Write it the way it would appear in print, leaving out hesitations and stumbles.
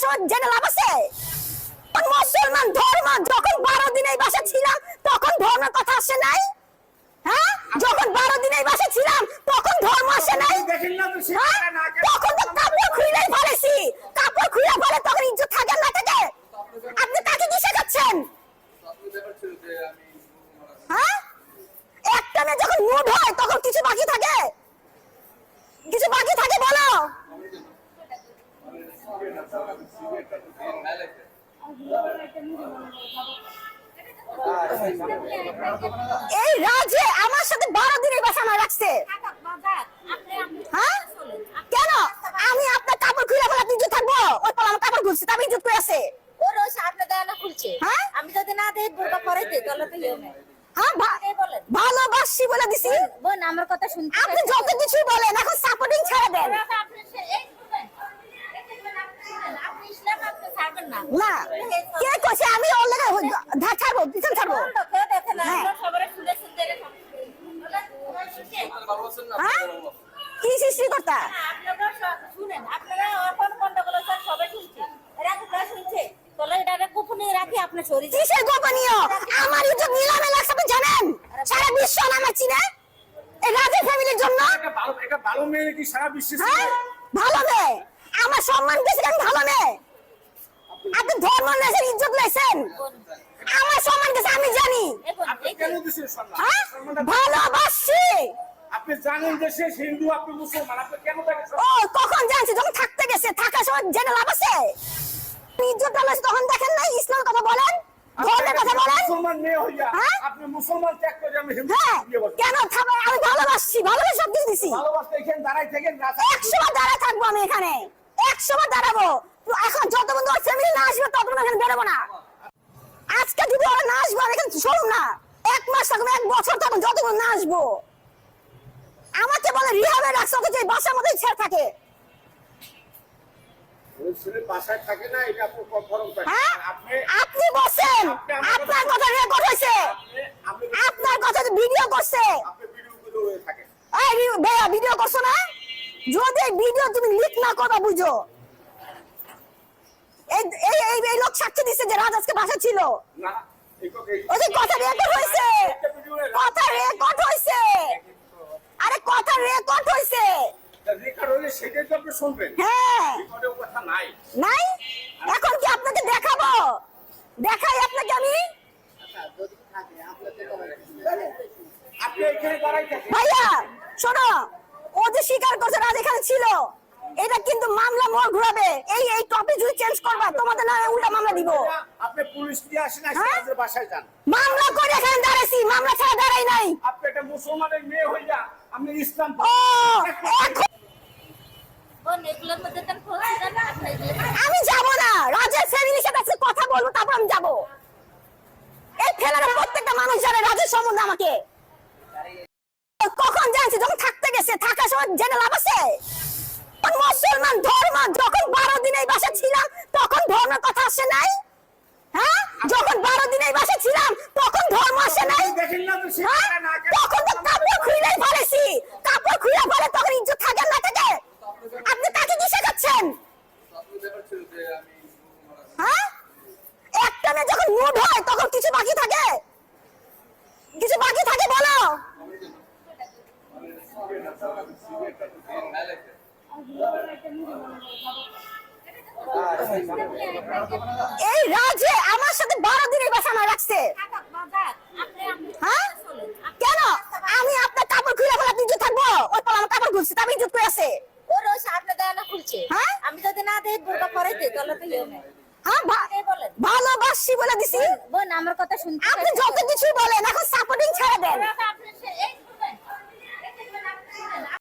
সময় জেনে লাভ আছে? মুসলমান ধর্ম যখন 12 দিন এই বাসা ছিলাম তখন ধর্মের কথা আসে নাই? হ্যাঁ, যখন 12 দিন এই বাসা ছিলাম তখন ধর্ম আসে নাই? তখন তো কাপড় খুলে ফেলেছি, কাপড় খুলে ফেলে তখন ইজ্জত থাকে না থাকে? আপনি তাকে কি শেখাচ্ছেন? হ্যাঁ, একটা মেয়ে যখন মুড হয় তখন কিছু বাকি থাকে? কিছু বাকি থাকে বলো? এই রাজে আমার সাথে 12 দিনের বাসা না রাখছে। হ্যাঁ, কেন আমি আপনার কাপড় খুলে বলে আপনি ইজ্জত থাকবো? ওই পর আমার কাপড় খুলছে তবে ইজ্জত করে আছে। ওর ওই সামনে দাঁড়ানো খুলছে। হ্যাঁ, আমি যদি না দেই বোরকা পরাইতে তাহলে তো ইয়ে নেই। হ্যাঁ, ভালোবাসি বলে দিছি। বোন আমার কথা শুনতে আপনি যত কিছু বলেন এখন সাপোর্টিং ছেড়ে দেন। আপনি এই শুনবেন। আপনি ইসলাম আপনি ছাড়বেন না। না, কে কইছে আমি ওর লাগা ধার ছাড়বো, পিছন ছাড়বো? দেখেন হ্যাঁ। আমরা সবারে শুনে শুনতে রে। হ্যাঁ, কি সৃষ্টি করতা? আপনারা শুনেন, আপনারা কোন কোনগুলো স্যার সবাই শুনছে। এরা তো শুনছে। তাহলে এটা গোপনে রাখি আপনি সরি। কিসের গোপনীয়? আমার ইজ্জত নিলামে লাগছে আপনি জানেন? সারা বিশ্ব নামাচ্ছি না এই রাজের ফ্যামিলির জন্য। এটা ভালো মেয়ে কি সারা বিশ্বে? হ্যাঁ, ভালো মেয়ে, আমার সম্মান দিয়েছেন, ভালো মেয়ে। আপনি ধর্ম নেছেন, ইজ্জত নেছেন, আমার সম্মান দিয়েছে আমি জানি। আপনি কেন দিছেন সম্মান? হ্যাঁ, ভালোবাসি। আপনি জানেন যে সে হিন্দু, আপনি মুসলমান, আপনি কেন তাকে ও কখন জানছি? যখন থাকতে গেছে, থাকার সময় জেনে লাভ আছে? ইজ্জত আল্লাহ তখন দেখেন নাই? ইসলামের কথা বলেন, ধর্মের কথা বলেন। মুসলমান মেয়ে হইয়া হ্যাঁ? আপনি মুসলমান ত্যাগ করে আমি হিন্দু হ্যাঁ, বিয়ে করব। কেন থাকবো? আমি ভালোবাসি, ভালোবাসি সব কিছু দিছি। ভালোবাসতে এখানে দাঁড়াই থাকেন না 100 বার দাঁড়া থাকবো আমি এখানে, 100 বার দাঁড়াবো। এখন যত বন্ধু ওর ফ্যামিলি না আসবে ততক্ষণ এখানে বেরোবো না। আজকে যদি ওরা না আসবো আমি এখানে শুনুন না, 1 মাস থাকবো, 1 বছর থাকবো, যতক্ষণ না আসবো। আমাকে বলে রিহাবে রাখছে, ওকে যে বাসার মধ্যেই ছেড়ে থাকে। ওই ছেলে বাসায় থাকে না, এটা আপনি কনফার্ম করেন। হ্যাঁ, আপনি আপনি বলছেন, আপনার কথা রেকর্ড হয়েছে, আপনার কথা ভিডিও করছে। আপনি ভিডিও করে হয়ে থাকেন। এই ভাইয়া ভিডিও করছো না? যদি এই ভিডিও তুমি লিক না করো বুঝো, এই এই এই এই লোক সাক্ষী দিচ্ছে যে রাজ আজকে বাসা ছিল। না ওই যে কথা রেকর্ড হয়েছে, কথা রেকর্ড হয়েছে, আরে কথা রেকর্ড হয়েছে। রেকর্ড হলে সেটাই তো আপনি শুনবেন। হ্যাঁ, রেকর্ডের কথা নাই। নাই, এখন কি আপনাকে দেখাবো? দেখাই আপনাকে আমি। আপনি এখানে দাঁড়াই থাকেন। ভাইয়া শোনো, ও যে স্বীকার করছে রাজ এখানে ছিল, এটা কিন্তু মামলা মোড় ঘুরাবে। এই এই টপিক যদি চেঞ্জ করবা তোমাদের না উল্টা মামলা দিব। আপনি পুলিশ দিয়ে আসেন, হ্যাঁ? আসলে বাসায় যান। মামলা করে এখানে দাঁড়াইছি, মামলা ছাড়া দাঁড়াই নাই। আপনি একটা মুসলমানের মেয়ে হইয়া আপনি ইসলাম ও এখন বোন এগুলোর মধ্যে কেন ফলছে না আপনি আমি যাব না, রাজের ফ্যামিলির সাথে আজকে কথা বলবো, তারপর আমি যাব। এই ফেলার প্রত্যেকটা মানুষ জানে রাজের সম্বন্ধে আমাকে। কখন জানছি? যখন থাকতে গেছে, থাকার সময় জেনে লাভ আছে? মুসলমান ধর্ম যখন 12 দিন এই বাসা ছিলাম তখন ধর্মের কথা আসে নাই? হ্যাঁ, যখন 12 দিন এই বাসা ছিলাম তখন ধর্ম আসে নাই? দেখেন না তো হ্যাঁ, তখন তো কাপড় খুলে ফেলেছি, কাপড় খুলে ফেলে তখন ইজ্জত থাকে না থাকে? আপনি তাকে কি শেখাচ্ছেন? হ্যাঁ, একটা মেয়ে যখন মুড হয় তখন কিছু বাকি থাকে? কিছু বাকি থাকে বলো? এই রাজে আমার সাথে 12 দিনের বাসা না রাখছে। হ্যাঁ, কেন আমি আপনার কাপড় খুলে বলে আপনি ইজ্জত থাকবো? ওই পর আমার কাপড় খুলছে তবে ইজ্জত করে আছে। ওর ওই সামনে দাঁড়ানো খুলছে। হ্যাঁ, আমি যদি না দেই বোরকা পরাইতে তাহলে তো ইয়ে নেই। হ্যাঁ, ভালোবাসি বলে দিছি। বোন আমার কথা শুনতে আপনি যত কিছু বলেন এখন সাপোর্টিং ছেড়ে দেন। আপনি